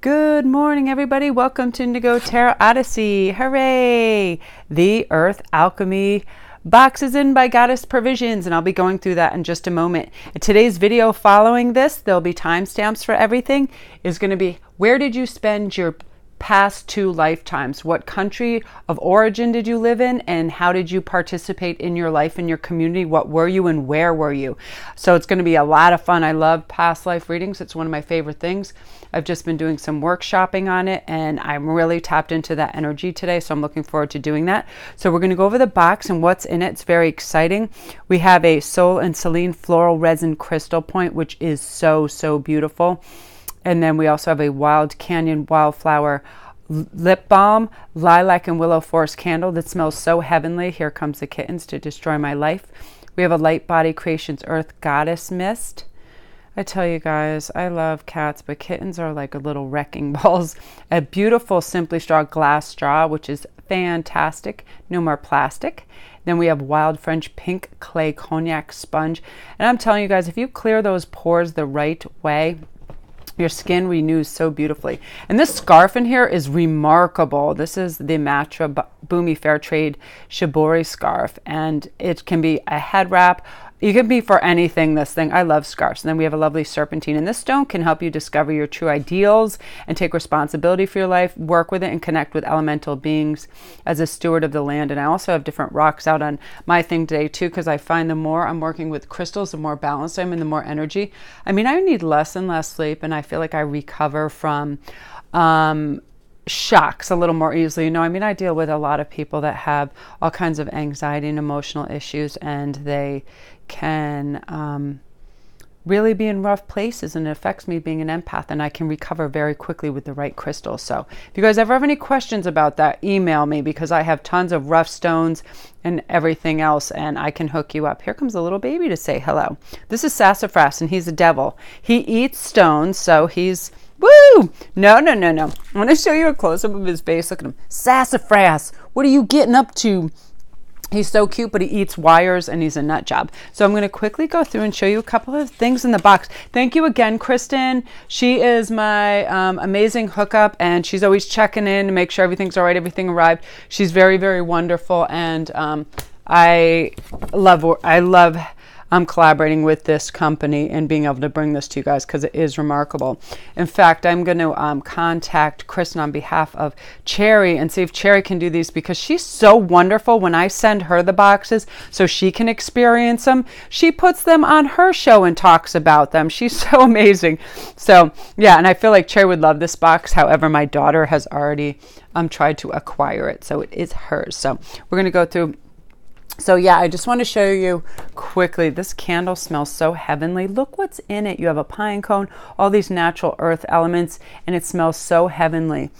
Good morning, everybody. Welcome to Indigo Tarot Odyssey. Hooray! The Earth Alchemy box is in by Goddess Provisions, and I'll be going through that in just a moment. In today's video following this, there'll be timestamps for everything, is going to be where did you spend your past 2 lifetimes? What country of origin did you live in, and how did you participate in your life, in your community? What were you and where were you? So it's going to be a lot of fun. I love past life readings. It's one of my favorite things. I've just been doing some workshopping on it, and I'm really tapped into that energy today, so I'm looking forward to doing that. So we're going to go over the box and what's in it. It's very exciting. We have a Soul and Selene Floral Resin Crystal Point, which is so beautiful. And then we also have a Wild Canyon Wildflower Lip Balm, Lilac and Willow Forest Candle that smells so heavenly. Here comes the kittens to destroy my life. We have a Light Body Creations Earth Goddess Mist. I tell you guys, I love cats, but kittens are like a little wrecking balls. A beautiful Simply Straw glass straw, which is fantastic. No more plastic. Then we have Wild French Pink Clay Cognac Sponge. And I'm telling you guys, if you clear those pores the right way, your skin renews so beautifully. And this scarf in here is remarkable. This is the Matra Boomy Fairtrade Shibori scarf, and it can be a head wrap. You can be for anything, this thing. I love scarves. And then we have a lovely serpentine. And this stone can help you discover your true ideals and take responsibility for your life, work with it, and connect with elemental beings as a steward of the land. And I also have different rocks out on my thing today too, because I find the more I'm working with crystals, the more balanced I'm in, the more energy. I mean, I need less and less sleep, and I feel like I recover from shocks a little more easily. You know, I mean, I deal with a lot of people that have all kinds of anxiety and emotional issues, and they can really be in rough places, and it affects me being an empath, and I can recover very quickly with the right crystals. So if you guys ever have any questions about that, email me, because I have tons of rough stones and everything else, and I can hook you up. Here comes a little baby to say hello. This is Sassafras, and he's a devil. He eats stones, so he's woo! No. I want to show you a close-up of his face. Look at him. Sassafras, what are you getting up to? He's so cute, but he eats wires, and he's a nut job. So I'm going to quickly go through and show you a couple of things in the box. Thank you again, Kristen. She is my amazing hookup, and she's always checking in to make sure everything's all right, everything arrived. She's very wonderful, and I love collaborating with this company and being able to bring this to you guys, because it is remarkable. In fact, I'm going to contact Kristen on behalf of Cherry and see if Cherry can do these, because she's so wonderful. When I send her the boxes so she can experience them, she puts them on her show and talks about them. She's so amazing. So yeah, and I feel like Cherry would love this box. However, my daughter has already tried to acquire it, so it is hers. So we're going to go through. So yeah, I just want to show you quickly. This candle smells so heavenly. Look what's in it. You have a pine cone, all these natural earth elements, and it smells so heavenly.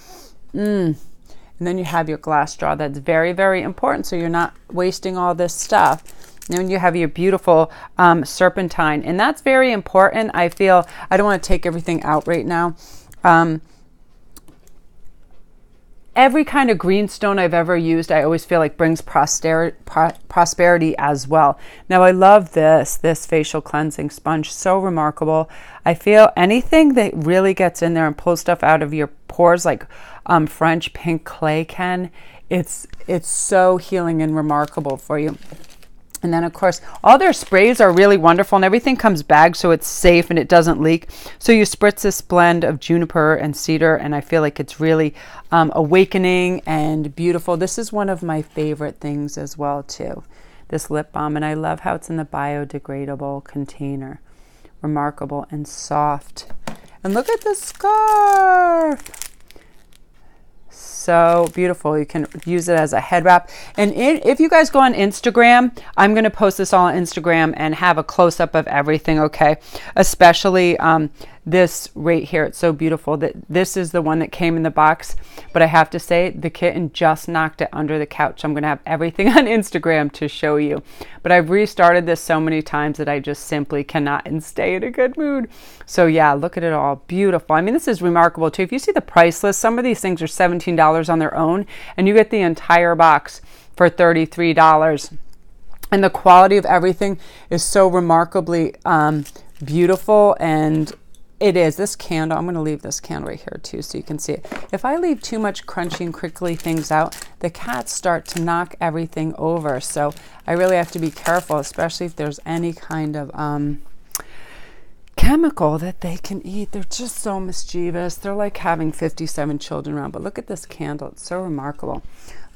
And then you have your glass straw. That's very important, so you're not wasting all this stuff. And then you have your beautiful serpentine, and that's very important. I feel I don't want to take everything out right now. Every kind of green stone I've ever used, I always feel like brings prosperity as well. Now I love this facial cleansing sponge, so remarkable. I feel anything that really gets in there and pulls stuff out of your pores, like French pink clay can, it's so healing and remarkable for you. And then, of course, all their sprays are really wonderful, and everything comes bagged so it's safe and it doesn't leak. So you spritz this blend of juniper and cedar, and I feel like it's really awakening and beautiful. This is one of my favorite things as well, too, this lip balm. And I love how it's in the biodegradable container. Remarkable and soft. And look at the scarf. So beautiful. You can use it as a head wrap. And if you guys go on Instagram, I'm going to post this all on Instagram and have a close-up of everything, okay? Especially this right here. It's so beautiful. That this is the one that came in the box, but I have to say the kitten just knocked it under the couch. I'm going to have everything on Instagram to show you. But I've restarted this so many times that I just simply cannot and stay in a good mood. So yeah, look at it all. Beautiful. I mean, this is remarkable too. If you see the price list, some of these things are $17 on their own, and you get the entire box for $33. And the quality of everything is so remarkably beautiful, and It is. This candle, I'm going to leave this candle right here too so you can see it. If I leave too much crunchy and crinkly things out, the cats start to knock everything over. So I really have to be careful, especially if there's any kind of chemical that they can eat. They're just so mischievous. They're like having 57 children around. But look at this candle. It's so remarkable.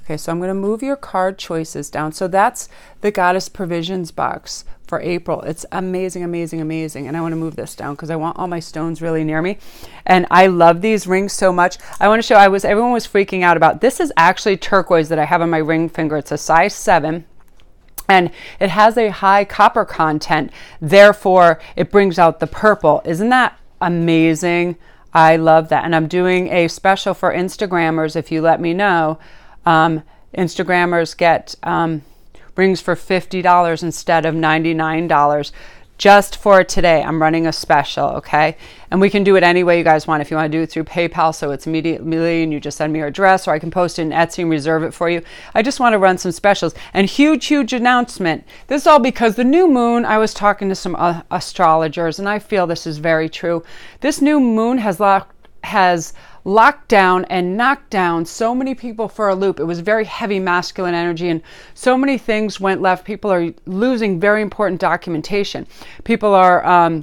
Okay, so I'm going to move your card choices down. So that's the Goddess Provisions box for April. It's amazing, amazing, amazing. And I want to move this down because I want all my stones really near me. And I love these rings so much. I want to show, everyone was freaking out about, this is actually turquoise that I have on my ring finger. It's a size 7. And it has a high copper content. Therefore, it brings out the purple. Isn't that amazing? I love that. And I'm doing a special for Instagrammers if you let me know. Instagrammers get rings for $50 instead of $99 just for today. I'm running a special, okay? And we can do it any way you guys want. If you want to do it through PayPal, so it's immediately and you just send me your address, or I can post it in Etsy and reserve it for you. I just want to run some specials. And huge announcement. This is all because the new moon, I was talking to some astrologers, and I feel this is very true. This new moon has locked down and knocked down so many people for a loop. It was very heavy masculine energy and so many things went left. People are losing very important documentation. People are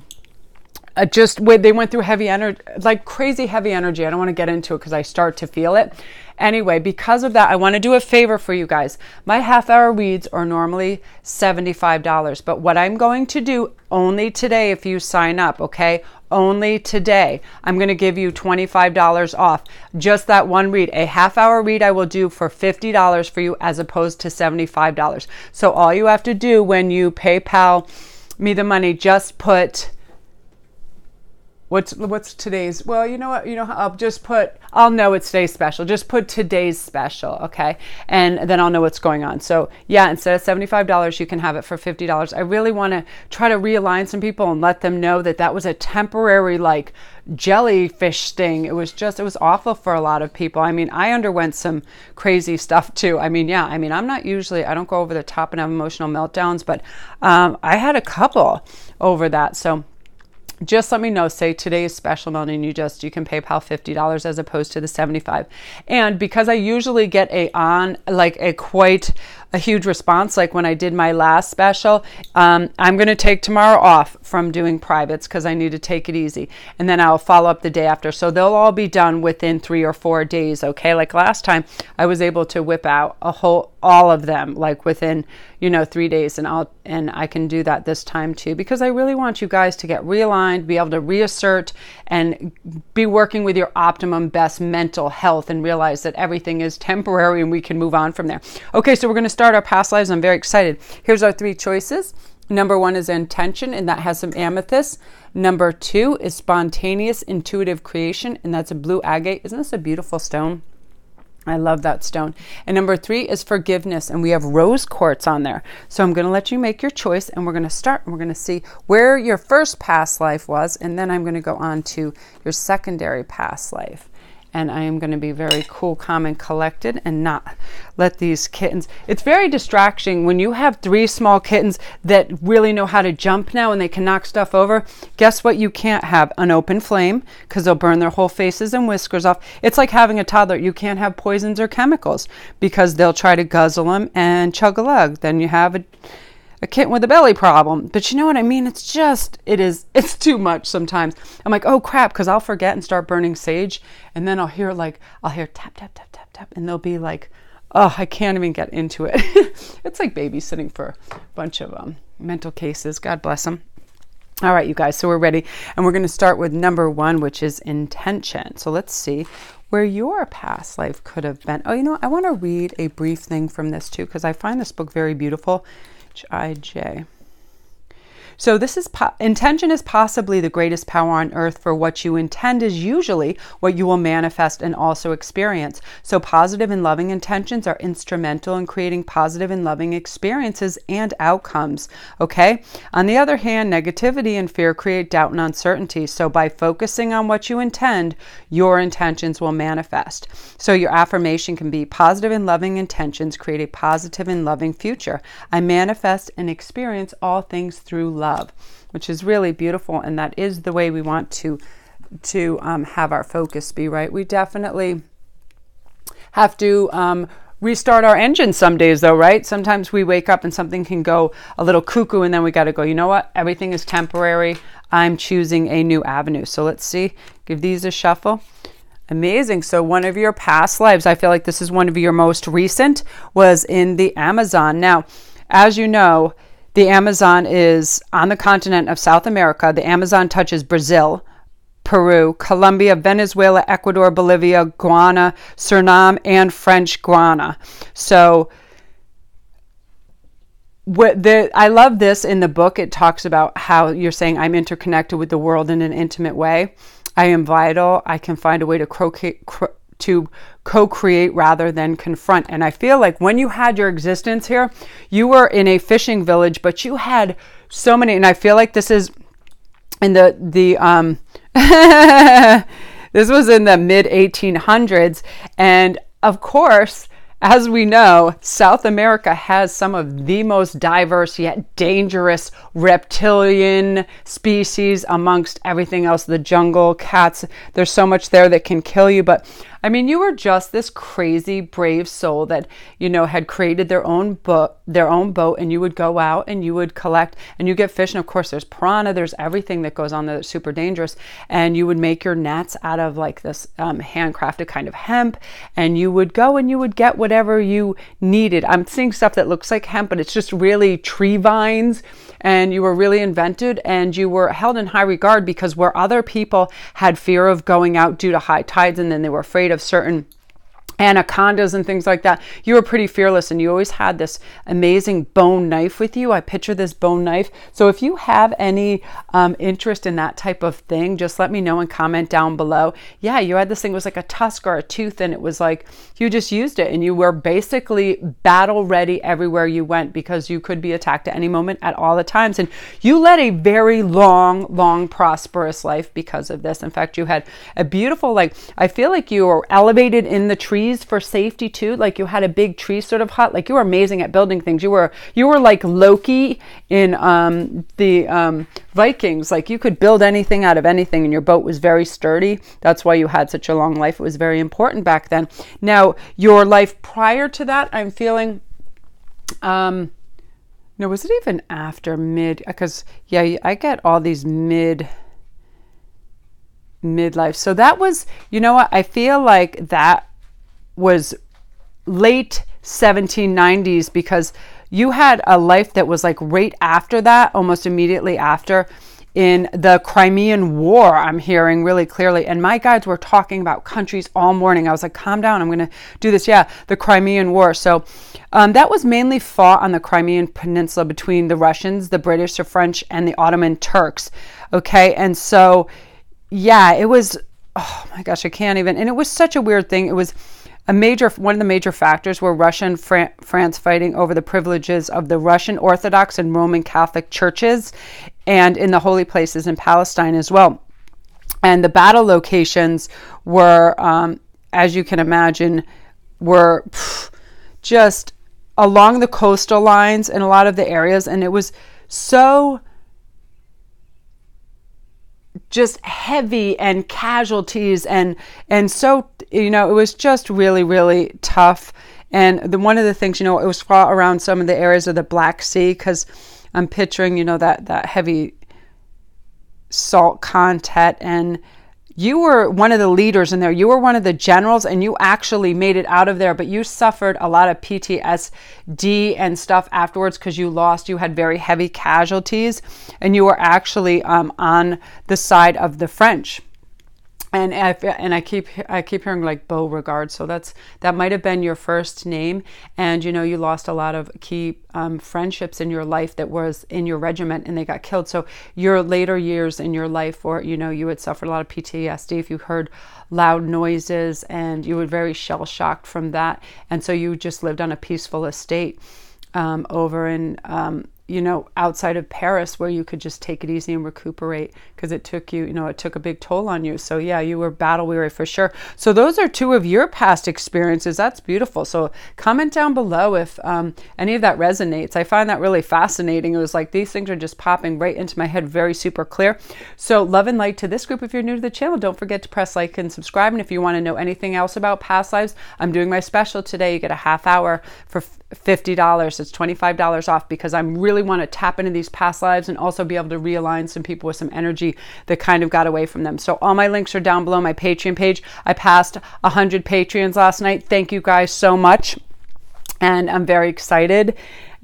they went through heavy energy, like crazy heavy energy. I don't want to get into it because I start to feel it. Anyway, because of that, I want to do a favor for you guys. My half-hour reads are normally $75, but what I'm going to do only today if you sign up, okay? Only today, I'm going to give you $25 off. Just that one read. A half-hour read I will do for $50 for you as opposed to $75. So all you have to do when you PayPal me the money, just put... What's today's? Well, you know what? I'll know it's today's special. Just put today's special, okay? And then I'll know what's going on. So yeah, instead of $75, you can have it for $50. I really want to try to realign some people and let them know that was a temporary like jellyfish thing. It was awful for a lot of people. I mean, I underwent some crazy stuff too. I mean, I'm not usually, I don't go over the top and have emotional meltdowns, but I had a couple over that. So just let me know. Say today's special, Melanie, and you can PayPal $50 as opposed to the $75. And because I usually get quite a huge response, like when I did my last special, I'm going to take tomorrow off from doing privates because I need to take it easy. And then I'll follow up the day after. So they'll all be done within 3 or 4 days. Okay. Like last time I was able to whip out all of them like within, 3 days, and I can do that this time too, because I really want you guys to get realigned, be able to reassert and be working with your optimum best mental health and realize that everything is temporary and we can move on from there. Okay. So we're going to start our past lives. I'm very excited. Here's our 3 choices. Number 1 is intention, and that has some amethyst. Number 2 is spontaneous intuitive creation, and that's a blue agate. Isn't this a beautiful stone? I love that stone. And number 3 is forgiveness, and we have rose quartz on there. So I'm going to let you make your choice, and we're going to start, and we're going to see where your first past life was, and then I'm going to go on to your secondary past life. And I am going to be very cool, calm, and collected and not let these kittens... It's very distracting when you have 3 small kittens that really know how to jump now and they can knock stuff over. Guess what you can't have? An open flame, because they'll burn their whole faces and whiskers off. It's like having a toddler. You can't have poisons or chemicals because they'll try to guzzle them and chug a lug. Then you have a kitten with a belly problem. But you know what I mean? It's too much sometimes. I'm like, oh crap, because I'll forget and start burning sage, and then I'll hear tap, tap, tap, tap, tap, and they'll be like, oh, I can't even get into it. It's like babysitting for a bunch of mental cases. God bless them. All right, you guys, so we're ready, and we're going to start with number 1, which is intention. So let's see where your past life could have been. Oh, I want to read a brief thing from this too, because I find this book very beautiful. H-I-J. So this is intention is possibly the greatest power on earth, for what you intend is usually what you will manifest and also experience. So positive and loving intentions are instrumental in creating positive and loving experiences and outcomes. Okay. On the other hand, negativity and fear create doubt and uncertainty. So by focusing on what you intend, your intentions will manifest. So your affirmation can be: positive and loving intentions create a positive and loving future. I manifest and experience all things through love. love, which is really beautiful. And that is the way we want to have our focus be, right? We definitely have to restart our engine some days, though, right? Sometimes we wake up and something can go a little cuckoo, and then we got to go, you know what? Everything is temporary. I'm choosing a new avenue. So let's see. Give these a shuffle. Amazing. So one of your past lives, I feel like this is one of your most recent, was in the Amazon. Now, as you know, the Amazon is on the continent of South America. The Amazon touches Brazil, Peru, Colombia, Venezuela, Ecuador, Bolivia, Guyana, Suriname, and French Guiana. So I love this in the book. It talks about how you're saying, I'm interconnected with the world in an intimate way. I am vital. I can find a way to co-create rather than confront. And I feel like when you had your existence here, you were in a fishing village, but you had so many, and I feel like this is in the this was in the mid 1800s. And of course, as we know, South America has some of the most diverse yet dangerous reptilian species amongst everything else. The jungle, cats, there's so much there that can kill you. But I mean, you were just this crazy, brave soul that, you know, had created their own boat, and you would go out and you would collect and you get fish. And of course, there's piranha, there's everything that goes on there that's super dangerous. And you would make your nets out of like this handcrafted kind of hemp, and you would go and you would get whatever you needed. I'm seeing stuff that looks like hemp, but it's just really tree vines. And you were really invented, and you were held in high regard, because where other people had fear of going out due to high tides, and then they were afraid of certain anacondas and things like that, you were pretty fearless, and you always had this amazing bone knife with you. I picture this bone knife. So if you have any interest in that type of thing, just let me know and comment down below. Yeah, you had this thing, it was like a tusk or a tooth, and it was like you just used it, and you were basically battle ready everywhere you went, because you could be attacked at any moment at all the times. And you led a very long prosperous life because of this. In fact, you had a beautiful, like, I feel like you were elevated in the trees for safety too. Like you had a big tree sort of hut. Like you were amazing at building things. You were like Loki in the Vikings. Like you could build anything out of anything, and your boat was very sturdy. That's why you had such a long life. It was very important back then. Now, your life prior to that, I'm feeling, no, was it even after mid? Because yeah, I get all these midlife. So that was, you know what? I feel like that was late 1790s, because you had a life that was like right after that, almost immediately after, in the Crimean War, I'm hearing really clearly. And my guides were talking about countries all morning. I was like, calm down, I'm going to do this. Yeah, the Crimean War. So that was mainly fought on the Crimean Peninsula between the Russians, the British, the French, and the Ottoman Turks. Okay, and so, yeah, it was, oh my gosh, I can't even, and it was such a weird thing. It was one of the major factors were Russia and France fighting over the privileges of the Russian Orthodox and Roman Catholic churches, and in the holy places in Palestine as well. And the battle locations were, as you can imagine, were just along the coastal lines in a lot of the areas. And it was so just heavy, and casualties, and so, you know, it was just really tough. And one of the things, you know, it was fought around some of the areas of the Black Sea, because I'm picturing, you know, that heavy salt content. And you were one of the leaders in there. You were one of the generals, and you actually made it out of there, but you suffered a lot of PTSD and stuff afterwards, because you had very heavy casualties, and you were actually on the side of the French. And I keep hearing like Beauregard, so that might have been your first name. And you know, you lost a lot of key friendships in your life that was in your regiment, and they got killed. So your later years in your life, or you know, you had suffered a lot of PTSD if you heard loud noises, and you were very shell shocked from that. And so you just lived on a peaceful estate over in outside of Paris, where you could just take it easy and recuperate, because it took you, it took a big toll on you. So yeah, you were battle weary for sure. So those are two of your past experiences. That's beautiful. So comment down below if any of that resonates. I find that really fascinating. It was like these things are just popping right into my head, very super clear. So love and light to this group. If you're new to the channel, don't forget to press like and subscribe. And if you want to know anything else about past lives, I'm doing my special today. You get a half hour for $50. It's $25 off, because I really want to tap into these past lives and also be able to realign some people with some energy that kind of got away from them. So all my links are down below. My Patreon page, I passed 100 Patreons last night. Thank you guys so much. And I'm very excited.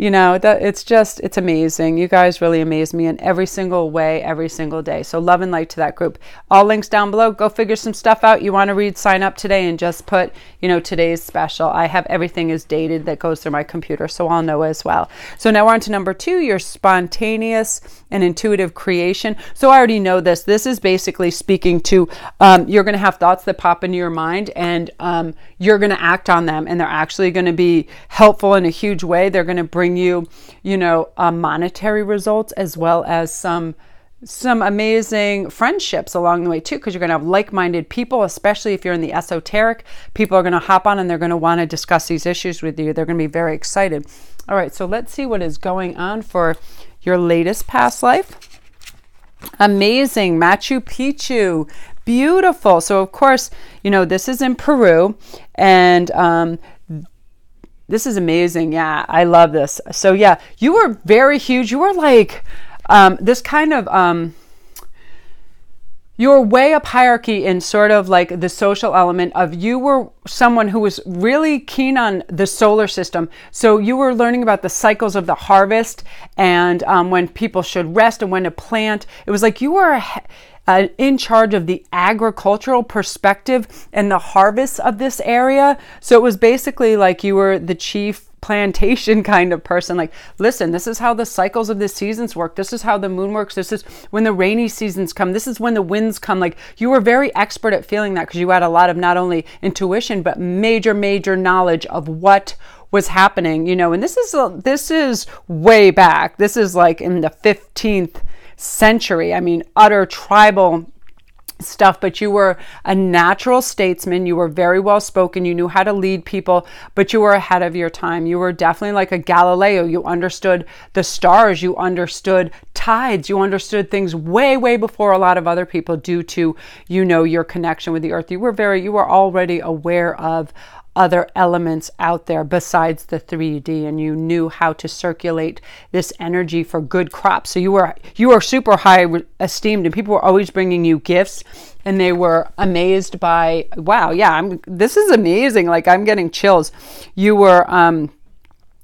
It's amazing. You guys really amaze me in every single way, every single day. So love and light to that group. All links down below. Go figure some stuff out. You want to read, sign up today and just put, today's special. I have everything is dated that goes through my computer, so I'll know as well. So now we're on to number 2, your spontaneous and intuitive creation. So I already know this. This is basically speaking to, you're going to have thoughts that pop into your mind, and you're going to act on them, and they're actually going to be helpful in a huge way. They're going to bring you, monetary results, as well as some amazing friendships along the way too, because you're going to have like-minded people. Especially if you're in the esoteric, people are going to hop on and they're going to want to discuss these issues with you. They're going to be very excited. All right, so let's see what is going on for your latest past life. Amazing. Machu Picchu. Beautiful. So of course, this is in Peru, and this is amazing. Yeah, I love this. So yeah, you were very huge. You were like this kind of, you were way up hierarchy in sort of like the social element of, you were someone who was really keen on the solar system. So you were learning about the cycles of the harvest, and when people should rest and when to plant. It was like you were in charge of the agricultural perspective and the harvest of this area. So it was basically like you were the chief plantation kind of person. Like, listen, this is how the cycles of the seasons work. This is how the moon works. This is when the rainy seasons come. This is when the winds come. Like, you were very expert at feeling that, because you had a lot of not only intuition, but major knowledge of what was happening, and this is way back. This is like in the 15th century. I mean, utter tribal stuff, but you were a natural statesman. You were very well spoken. You knew how to lead people, but you were ahead of your time. You were definitely like a Galileo. You understood the stars. You understood tides. You understood things way before a lot of other people, due to, your connection with the earth. You were already aware of other elements out there besides the 3D, and you knew how to circulate this energy for good crops. So you were super high esteemed, and people were always bringing you gifts, and they were amazed by, wow, yeah, this is amazing. Like, I'm getting chills. You were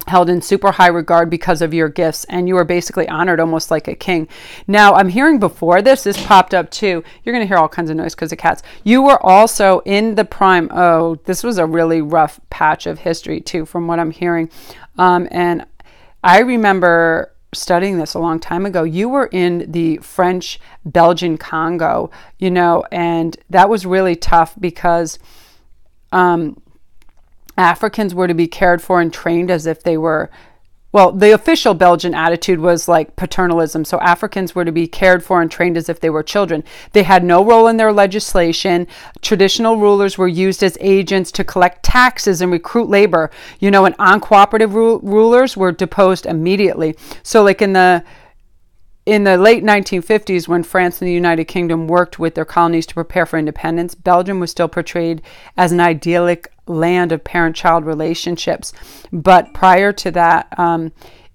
held in super high regard because of your gifts, and you were basically honored almost like a king. Now, I'm hearing before this popped up too. You're going to hear all kinds of noise because of cats. You were also in the prime. Oh, this was a really rough patch of history too, from what I'm hearing. And I remember studying this a long time ago. You were in the French Belgian Congo, and that was really tough, because Africans were to be cared for and trained as if they were, well, the official Belgian attitude was like paternalism. So Africans were to be cared for and trained as if they were children. They had no role in their legislation. Traditional rulers were used as agents to collect taxes and recruit labor, and uncooperative rulers were deposed immediately. So like in the late 1950s, when France and the United Kingdom worked with their colonies to prepare for independence, Belgium was still portrayed as an idyllic land of parent-child relationships. But prior to that,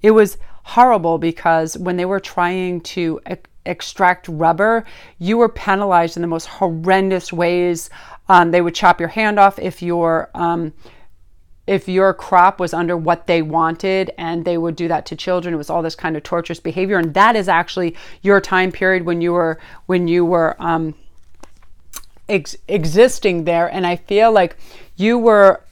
it was horrible, because when they were trying to extract rubber, you were penalized in the most horrendous ways. They would chop your hand off if your crop was under what they wanted, and they would do that to children. It was all this kind of torturous behavior, and that is actually your time period when you were existing there. And I feel like you were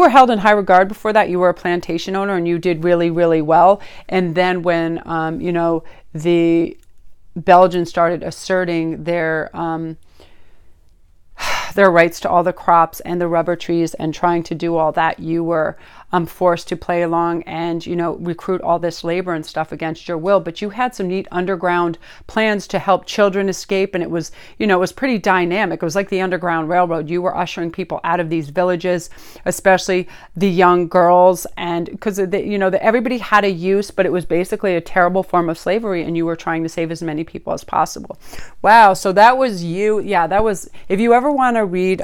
held in high regard before that. You were a plantation owner, and you did really well. And then when the Belgians started asserting their their rights to all the crops and the rubber trees and trying to do all that, you were forced to play along and, recruit all this labor and stuff against your will. But you had some neat underground plans to help children escape. And it was, it was pretty dynamic. It was like the Underground Railroad. You were ushering people out of these villages, especially the young girls. And because, everybody had a use, but it was basically a terrible form of slavery. And you were trying to save as many people as possible. Wow. So that was you. Yeah, that was, if you ever want to read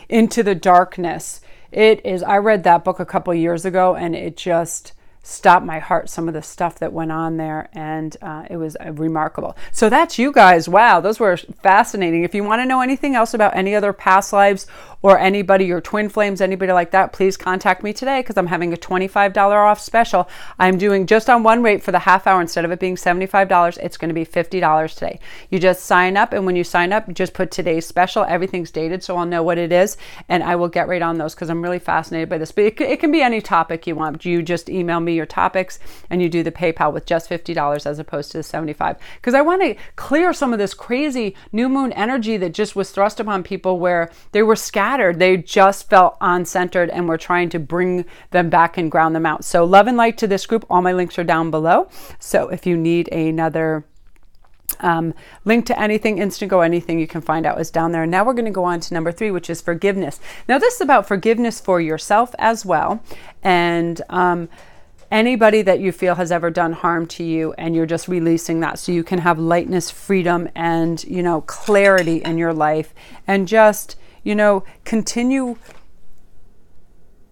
Into the Darkness, it is, I read that book a couple years ago and it just stopped my heart, some of the stuff that went on there, and it was remarkable. So that's you guys. Wow, those were fascinating. If you want to know anything else about any other past lives or anybody, your twin flames, anybody like that, please contact me today because I'm having a $25 off special. I'm doing just on one rate for the half hour. Instead of it being $75, it's going to be $50 today. You just sign up, and when you sign up, just put today's special. Everything's dated, so I'll know what it is, and I will get right on those because I'm really fascinated by this. But it can be any topic you want. You just email me your topics and you do the PayPal with just $50 as opposed to the $75, because I want to clear some of this crazy new moon energy that just was thrust upon people where they were scattered. They just felt uncentered, and we're trying to bring them back and ground them out. So love and light to this group. All my links are down below. So if you need another link to anything, Instantgo, anything you can find out is down there. Now we're going to go on to number 3, which is forgiveness. Now this is about forgiveness for yourself as well. And anybody that you feel has ever done harm to you, and you're just releasing that so you can have lightness, freedom, and, clarity in your life, and just, continue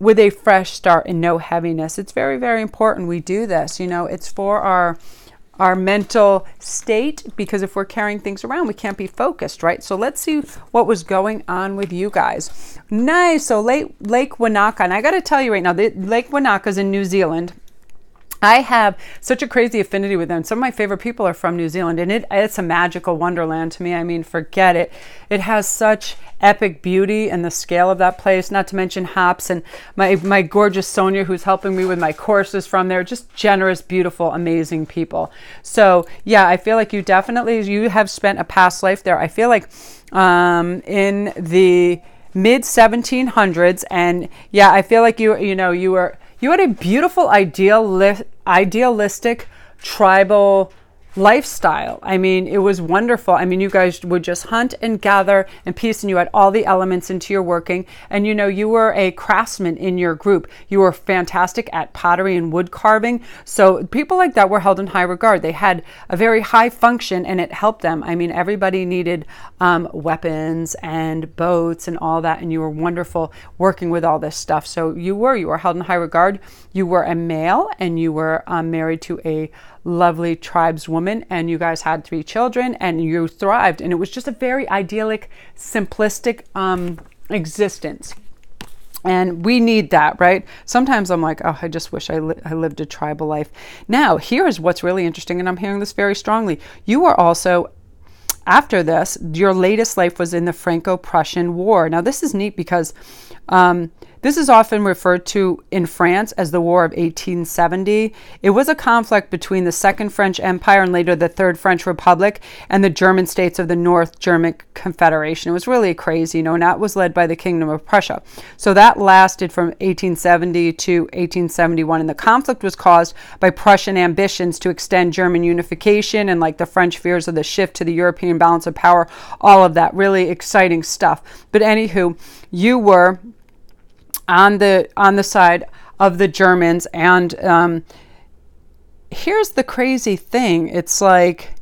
with a fresh start and no heaviness. It's very, very important we do this. It's for our mental state, because if we're carrying things around, we can't be focused, right? So let's see what was going on with you guys. Nice. So Lake Wanaka, and I got to tell you right now, Lake Wanaka is in New Zealand. I have such a crazy affinity with them. Some of my favorite people are from New Zealand, and it's a magical wonderland to me. I mean, forget it. It has such epic beauty, and the scale of that place, not to mention hops, and my gorgeous Sonia, who's helping me with my courses from there. Just generous, beautiful, amazing people. So yeah, I feel like you have spent a past life there. I feel like in the mid 1700s, and yeah, I feel like you had a beautiful, idealistic, tribal lifestyle. I mean, it was wonderful. I mean, you guys would just hunt and gather in peace, and you had all the elements into your working. And, you were a craftsman in your group. You were fantastic at pottery and wood carving. So people like that were held in high regard. They had a very high function, and it helped them. I mean, everybody needed weapons and boats and all that, and you were wonderful working with all this stuff. So you were held in high regard. You were a male, and you were married to a lovely tribeswoman, and you guys had 3 children, and you thrived, and it was just a very idyllic, simplistic existence. And we need that, right? Sometimes I'm like, oh, I just wish I lived a tribal life. Now, here's what's really interesting, and I'm hearing this very strongly. You are also, after this, your latest life was in the Franco-Prussian War. Now, this is neat because this is often referred to in France as the War of 1870. It was a conflict between the Second French Empire and later the Third French Republic and the German states of the North German Confederation. It was really crazy, and that was led by the Kingdom of Prussia. So that lasted from 1870 to 1871, and the conflict was caused by Prussian ambitions to extend German unification and like the French fears of the shift to the European balance of power, all of that really exciting stuff. But anywho, you were on the side of the Germans, and here's the crazy thing. It's like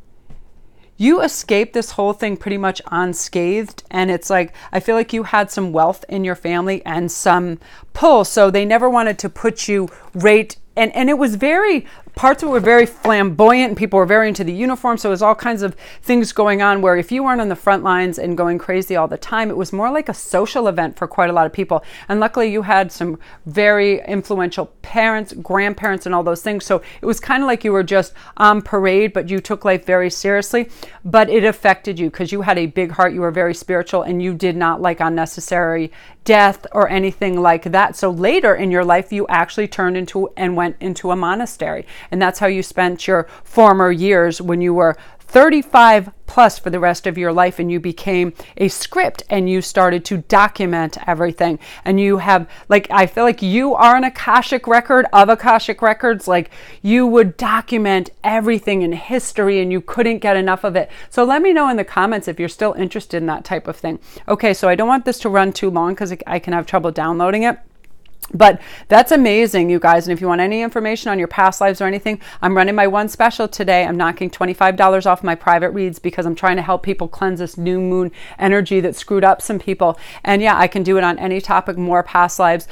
you escaped this whole thing pretty much unscathed, and it's like I feel like you had some wealth in your family and some pull, so they never wanted to put you right, and it was very, parts of it were very flamboyant, and people were very into the uniform, so it was all kinds of things going on where if you weren't on the front lines and going crazy all the time, it was more like a social event for quite a lot of people. And luckily you had some very influential parents, grandparents, and all those things, so it was kind of like you were just on parade, but you took life very seriously. But it affected you because you had a big heart, you were very spiritual, and you did not like unnecessary death or anything like that. So later in your life, you actually turned into and went into a monastery. And that's how you spent your former years when you were 35 plus for the rest of your life, and you became a script and you started to document everything. And you have, like, I feel like you are an Akashic record of Akashic records. Like, you would document everything in history and you couldn't get enough of it. So let me know in the comments if you're still interested in that type of thing. Okay, so I don't want this to run too long because I can have trouble downloading it. But that's amazing, you guys. And if you want any information on your past lives or anything, I'm running my one special today. I'm knocking $25 off my private reads because I'm trying to help people cleanse this new moon energy that screwed up some people. And yeah, I can do it on any topic, more past lives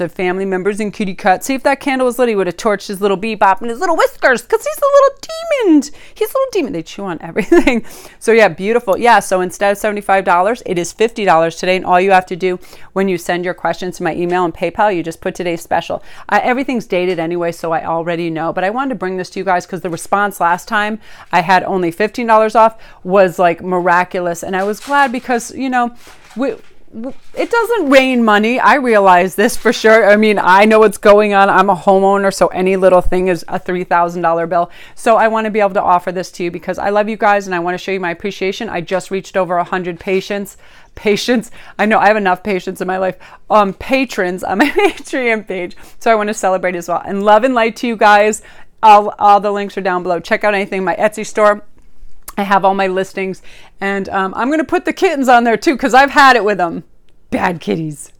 of family members and kitty cat. See if that candle was lit, he would have torched his little bebop and his little whiskers because he's a little demon. He's a little demon. They chew on everything. So yeah, beautiful. Yeah, so instead of $75, it is $50 today. And all you have to do when you send your questions to my email and PayPal, you just put today's special. Everything's dated anyway, so I already know, but I wanted to bring this to you guys because the response last time I had only $15 off was like miraculous, and I was glad because, you know, it doesn't rain money. I realize this for sure. I mean, I know what's going on. I'm a homeowner, so any little thing is a $3,000 bill. So I want to be able to offer this to you because I love you guys and I want to show you my appreciation. I just reached over 100 patients. I know I have enough patients in my life. Patrons on my Patreon page. So I want to celebrate as well. And love and light to you guys. All the links are down below. Check out anything in my Etsy store. I have all my listings, and I'm going to put the kittens on there too because I've had it with them. Bad kitties.